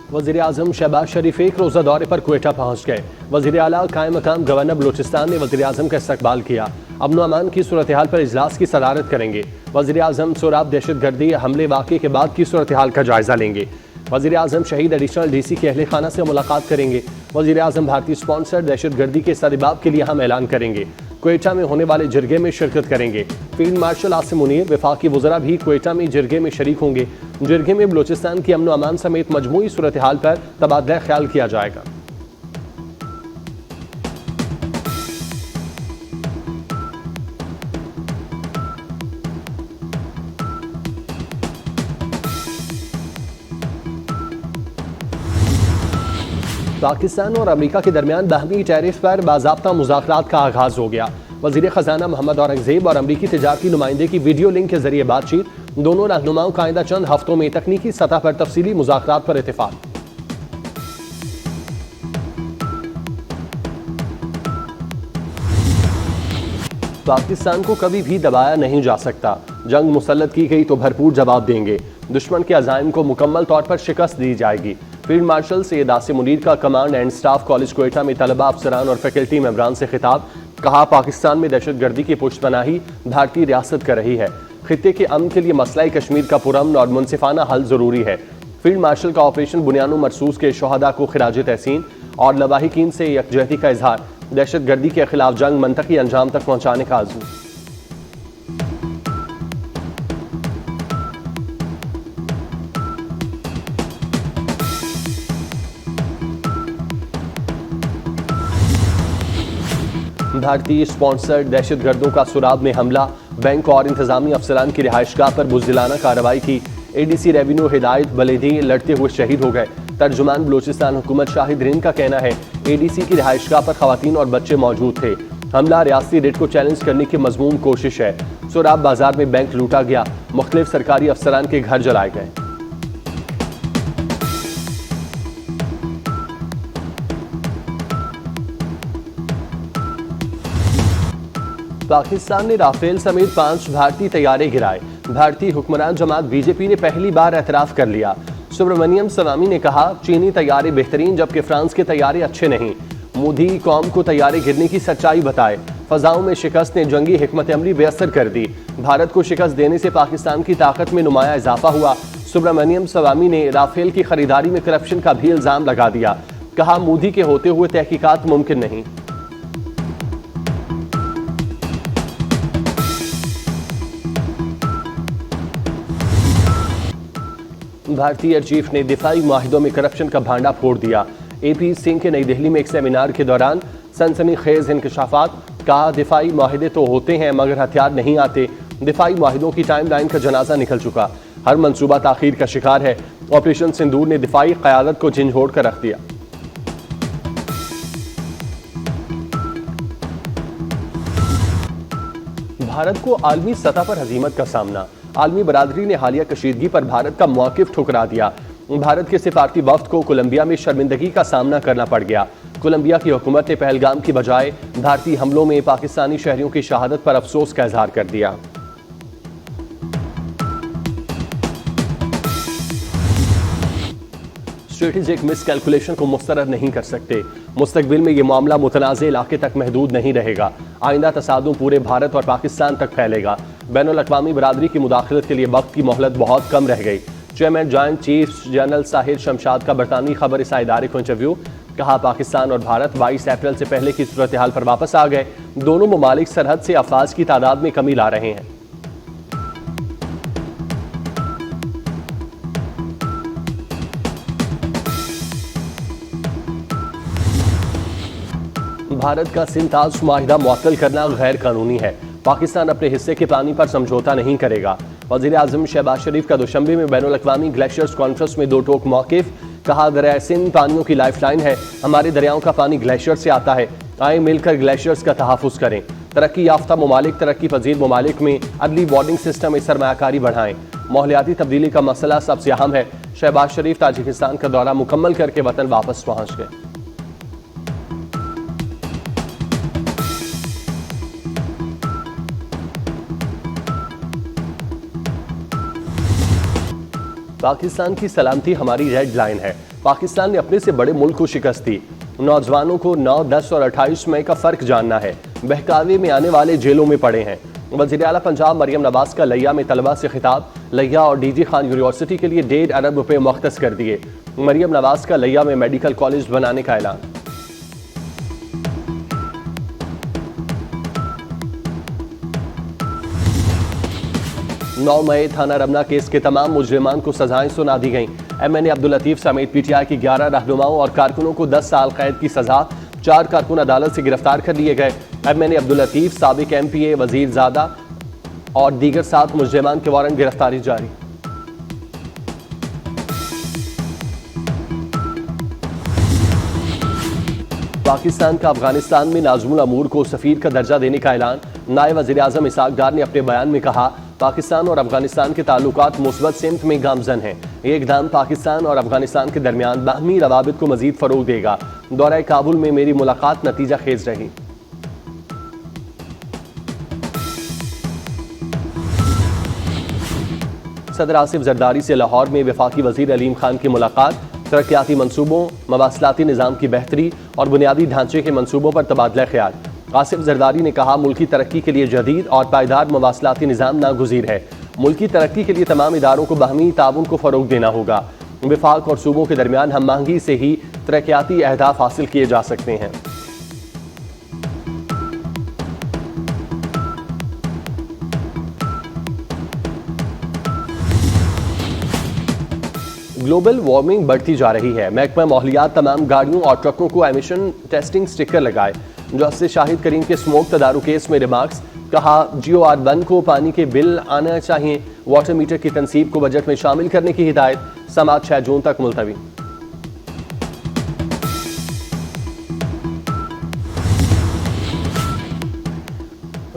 वज़ीर आज़म शहबाज शरीफ एक रोज़ा दौरे पर क्वेटा पहुँच गए। वज़ीर आला कायम मकाम गवर्नर बलूचिस्तान ने वज़ीर आज़म का इस्तकबाल किया। अमन अमान की सूरत हाल पर इजलास की सदारत करेंगे। वज़ीर आज़म सोराब दहशतगर्दी हमले वाक़े के बाद की सूरत हाल का जायज़ा लेंगे। वज़ीर आज़म शहीद एडिशनल DC के अहले खाना से मुलाकात करेंगे। वज़ीर आज़म भारतीय स्पॉन्सर दहशतगर्दी के सदबाब के लिए हम ऐलान करेंगे। क्वेटा में होने वाले जिरगे में शिरकत करेंगे। फील्ड मार्शल आसिम मुनीर वफाकी वज़रा भी क्वेटा में जिरगे में शरीक होंगे। जिरगे में बलूचिस्तान की अमन अमान समेत मजमूई सूरत हाल पर तबादला ख्याल किया जाएगा। पाकिस्तान और अमेरिका के दरमियान बाहमी टैरिफ पर बाज़ाब्ता मुज़ाकरात का आगाज़ हो गया। वज़ीर ख़ज़ाना मोहम्मद औरंगज़ेब और अमरीकी तिजारती नुमाइंदे की वीडियो लिंक के जरिए बातचीत। दोनों रहनुमाओं का आइंदा चंद हफ्तों में तकनीकी सतह पर तफसीली मुज़ाकरात पर इत्तेफाक। पाकिस्तान को कभी भी दबाया नहीं जा सकता। जंग मुसल्लत की गई तो भरपूर जवाब देंगे। दुश्मन के अज़ाइम को मुकम्मल तौर पर शिकस्त दी जाएगी। फील्ड मार्शल सैयद आसिम मुनीर का command and staff college Quetta में तलबा अफसरान और फैकल्टी मेंबरान से खिताब। कहा, पाकिस्तान में दहशतगर्दी की पुष्टपनाही भारतीय रियासत कर रही है। खित्ते के अमन के लिए मसला कश्मीर का पुरअमन और मुनसिफाना हल जरूरी है। फील्ड मार्शल का ऑपरेशन बुनियानो मरसूस के शोहदा को खिराज तहसीन और लवाहिकीन से यकजहती का इजहार। दहशतगर्दी के खिलाफ जंग मंतकी अंजाम तक पहुंचाने का आज़ू। भारतीय स्पॉन्सर्ड दहशतगर्दों का सुराब में हमला। बैंक और इंतजामी अफसरान की रिहाइशगाह पर बुज़दिलाना कार्रवाई की। ADC रेवेन्यू हिदायत बलेदी लड़ते हुए शहीद हो गए। तर्जुमान बलूचिस्तान हुकूमत शाहिद रिन का कहना है ADC की रिहाइशगाह पर खवातीन और बच्चे मौजूद थे। हमला रियासती रेट को चैलेंज करने की मजमूम कोशिश है। सोराब बाजार में बैंक लूटा गया। मुख्तलिफ सरकारी अफसरान के घर जलाए गए। पाकिस्तान ने राफेल समेत 5 भारतीय तैयारे गिराए। भारतीय हुक्मरान जमात BJP ने पहली बार एतराफ कर लिया। सुब्रमण्यम स्वामी ने कहा, चीनी तैयारे बेहतरीन जबकि फ्रांस के तैयारे अच्छे नहीं। मोदी कौम को तैयारे गिरने की सच्चाई बताए। फजाओं में शिकस्त ने जंगी हिकमत अमली बेअसर कर दी। भारत को शिकस्त देने से पाकिस्तान की ताकत में नुमाया इजाफा हुआ। सुब्रमण्यम स्वामी ने राफेल की खरीदारी में करप्शन का भी इल्जाम लगा दिया। कहा, मोदी के होते हुए तहकीकात मुमकिन नहीं। भारतीय एयर चीफ ने दिफाई माहिदों में करप्शन का भांडा फोड़ दिया। AP सिंह के नई दिल्ली में एक सेमिनार के दौरान सनसनीखेज इंकशाफात। कहा, दिफाई माहिदे तो होते हैं मगर हथियार नहीं आते। दिफाई माहिदों की टाइमलाइन का जनाजा निकल चुका। हर मंसूबा ताखीर का शिकार है। ऑपरेशन सिंदूर ने दिफाई क़यादत को झंझोड़ कर रख दिया। भारत को आलमी सतह पर हजीमत का सामना। आलमी बरादरी ने हालिया कशीदगी पर भारत का मौक़िफ़ ठुकरा दिया। भारत के सिफारती वफ्द को कोलंबिया में शर्मिंदगी का सामना करना पड़ गया। कोलंबिया की हुकूमत ने पहलगाम की बजाय भारतीय हमलों में पाकिस्तानी शहरियों की शहादत पर अफसोस का इजहार कर दिया। स्ट्रेटेजिक मिसकैलकुलेशन को मुस्तरद नहीं कर सकते। मुस्तकबिल में यह मामला मुतनाज़ इलाके तक महदूद नहीं रहेगा। आइंदा तसादुम पूरे भारत और पाकिस्तान तक फैलेगा। बैनुल-अक़वामी बरादरी की मुदाखलत के लिए वक्त की मोहलत बहुत कम रह गई। Chairman joint chiefs general Sahir Shamshad का बरतानवी खबर इस इदारे को इंटरव्यू। कहा, पाकिस्तान और भारत 22 अप्रैल से पहले की सूरत हाल पर वापस आ गए। दोनों ममालिक सरहद से अफवाज की तादाद में कमी ला रहे हैं। भारत का सिंताज माहिदा मुअत्तल करना गैर कानूनी है। पाकिस्तान अपने हिस्से के पानी पर समझौता नहीं करेगा। वज़ीर आज़म शहबाज शरीफ का दुशंबे में बैनुल-अक़वामी ग्लेशियर्स कॉन्फ्रेंस में दो टोक मौक़िफ़। कहा, दरिया सिंध पानियों की लाइफलाइन है। हमारे दरियाओं का पानी ग्लेशियर से आता है। आए मिलकर ग्लेशियर्स का तहफ़्फ़ुज़ करें। तरक्की याफ्ता ममालिक तरक्की पजीर ममालिक में अदली वार्डिंग सिस्टम में सरमायाकारी बढ़ाएं। माहौलियाती तब्दीली का मसला सबसे अहम है। शहबाज शरीफ ताजिकिस्तान का दौरा मुकम्मल करके वतन वापस पहुँच गए। पाकिस्तान की सलामती हमारी रेड लाइन है। पाकिस्तान ने अपने से बड़े मुल्क को शिकस्त दी। नौजवानों को 9, 10 और 28 मई का फर्क जानना है। बहकावे में आने वाले जेलों में पड़े हैं। वज़ीर आला पंजाब मरियम नवाज का लिया में तलबा से खिताब। लिया और डीजी खान यूनिवर्सिटी के लिए 1.5 अरब रुपए मुख्तस कर दिए। मरियम नवाज का लिया में मेडिकल कॉलेज बनाने का ऐलान। नौ मई थाना रमना केस के तमाम मुजरिमान को सजाएं सुना दी गईं। MNA अब्दुल लतीफ समेत PTI की 11 रहनुमाओं और कारकुनों को 10 साल कैद की सजा। 4 कारकुन अदालत से गिरफ्तार कर लिए गए। MNA अब्दुल लतीफ, साबिक MPA वजीर ज़ादा और दीगर 7 मुजरिमान के वारंट गिरफ्तारी जारी। पाकिस्तान का अफगानिस्तान में नाज़मुल अमूर को सफीर का दर्जा देने का ऐलान। नायब वज़ीर आज़म इसहाक डार ने अपने बयान में कहा, पाकिस्तान और अफगानिस्तान के ताल्लुकात मुस्बत सिमत में गामजन हैं। ये इक़दाम पाकिस्तान और अफगानिस्तान के दरमियान बाहमी रवाबित को मजीद फ़रोग देगा। दौरा काबुल में मेरी मुलाकात नतीजा खेज रही। सदर आसिफ जरदारी से लाहौर में वफाकी वज़ीर अलीम खान की मुलाकात। तरक्याती मनसूबों, मवासलाती निज़ाम की बेहतरी और बुनियादी ढांचे के मनसूबों पर तबादला ख्याल। आसिफ जरदारी ने कहा, मुल्की तरक्की के लिए जदीद और पायदार मवासलाती निज़ाम नागुज़ीर है। मुल्की तरक्की के लिए तमाम इदारों को बाहमी ताउन को फ़रोग देना होगा। विफाक और सूबों के दरमियान हम आहंगी से ही तरक्याती अहदाफ हासिल किए जा सकते हैं। ग्लोबल वार्मिंग बढ़ती जा रही है। महकमा माहौलियात तमाम गाड़ियों और ट्रकों को एमिशन टेस्टिंग स्टिकर लगाए। जस्टिस शाहिद करीम के स्मोक तदारू केस में रिमार्क्स। कहा, GOR1 को पानी के बिल आना चाहिए। वाटर मीटर की तनसीब को बजट में शामिल करने की हिदायत। समाअत 6 जून तक मुलतवी।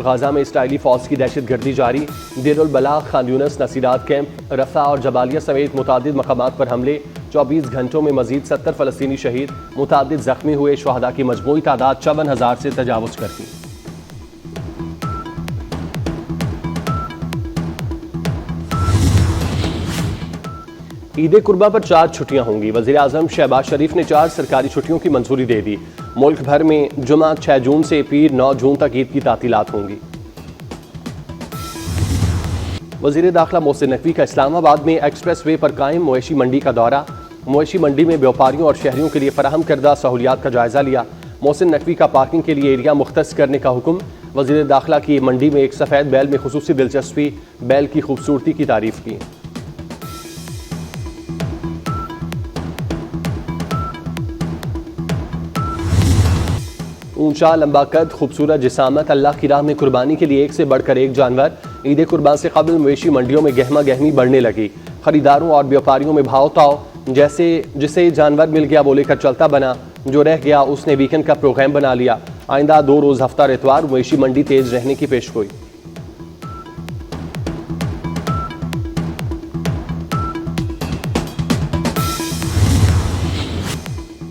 गाजा में इसराइली फौज की दहशतगर्दी जारी। देरुल बलाग, खान यूनिस, नसीरात कैंप, रफा और जबालिया समेत मुतादिद मकामात पर हमले। 24 घंटों में मजीद 70 फलस्तीनी शहीद। मुतादिद जख्मी हुए। शुहदा की मजमूई तादाद 54,000 से तजावुज करती। ईद कुर्बा पर 4 छुट्टियां होंगी। वज़ीर आज़म शहबाज शरीफ ने 4 सरकारी छुट्टियों की मंजूरी दे दी। मुल्क भर में जुमा 6 जून से पीर 9 जून तक ईद की तातीलात होंगी। वज़ीर दाखिला मोहसिन नकवी का इस्लामाबाद में एक्सप्रेस वे पर कायम मवेशी मंडी का दौरा। मवेशी मंडी में व्यापारियों और शहरियों के लिए फराहम करदा सहूलियात का जायजा लिया। मोहसिन नकवी का पार्किंग के लिए एरिया मुख्तस करने का हुक्म। वज़ीर दाखिला की मंडी में एक सफ़ेद बैल में खुसूसी दिलचस्पी। बैल की खूबसूरती की तारीफ की। ऊंचा, लंबा कद, खूबसूरत जिसामत, अल्लाह की राह में कुर्बानी के लिए एक से बढ़कर एक जानवर। ईद कुर्बान से कबल मवेशी मंडियों में गहमा गहमी बढ़ने लगी। खरीदारों और व्यापारियों में भाव ताव। जिसे जानवर मिल गया वो लेकर चलता बना। जो रह गया उसने वीकेंड का प्रोग्राम बना लिया। आइंदा 2 रोज़ हफ्ता इतवार मवेशी मंडी तेज रहने की पेशगोई।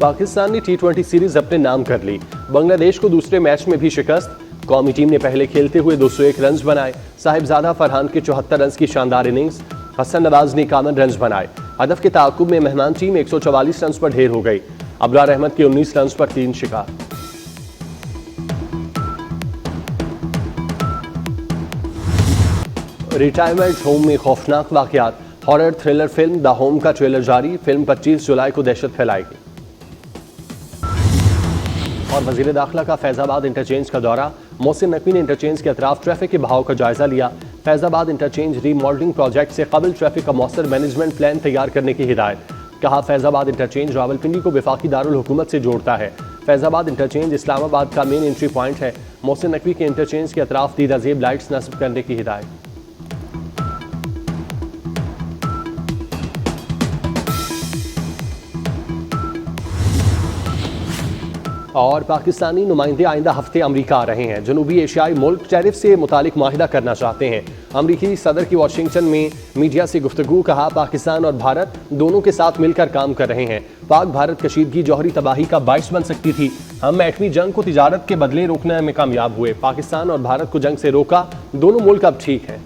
पाकिस्तान ने T20 सीरीज अपने नाम कर ली। बांग्लादेश को दूसरे मैच में भी शिकस्त। कौमी टीम ने पहले खेलते हुए 201 रन बनाए। साहिबजादा फरहान के 74 रन की शानदार इनिंग्स। हसन नवाज ने 51 रन बनाए। हदफ के ताकुब में मेहमान टीम 144 रन पर ढेर हो गई। अबरार अहमद के 19 रन पर 3 शिकार। रिटायरमेंट होम में खौफनाक वाकयात। Horror thriller film the home का ट्रेलर जारी। फिल्म 25 जुलाई को दहशत फैलाएगी। और वज़ीर दाखिला का फैज़ाबाद इंटरचेंज का दौरा। मोहसिन नकवी ने इंटरचेंज के अतराफ ट्रैफिक के बहाव का जायजा लिया। फैज़ाबाद इंटरचेंज रीमॉडलिंग प्रोजेक्ट से कबल ट्रैफिक का मौसर मैनेजमेंट प्लान तैयार करने की हिदायत। कहा, फैज़ाबाद इंटरचेंज रावलपिंडी को वफाकी दारुल हुकूमत से जोड़ता है। फैज़ाबाद इंटरचेंज इस्लामाबाद का मेन एंट्री पॉइंट है। मोहसिन नकवी के इंटरचेंज के अतराफ दीदा ज़ेब लाइट्स नस्ब करने की हिदायत। और पाकिस्तानी नुमाइंदे आइंदा हफ्ते अमरीका आ रहे हैं। जनूबी एशियाई मुल्क टैरिफ से मुतालिक माहिदा करना चाहते हैं। अमरीकी सदर की वाशिंगटन में मीडिया से गुफ्तगू। कहा, पाकिस्तान और भारत दोनों के साथ मिलकर काम कर रहे हैं। पाक भारत कशीदगी जौहरी तबाही का बाइस बन सकती थी। हम एटमी जंग को तिजारत के बदले रोकने में कामयाब हुए। पाकिस्तान और भारत को जंग से रोका। दोनों मुल्क अब ठीक हैं।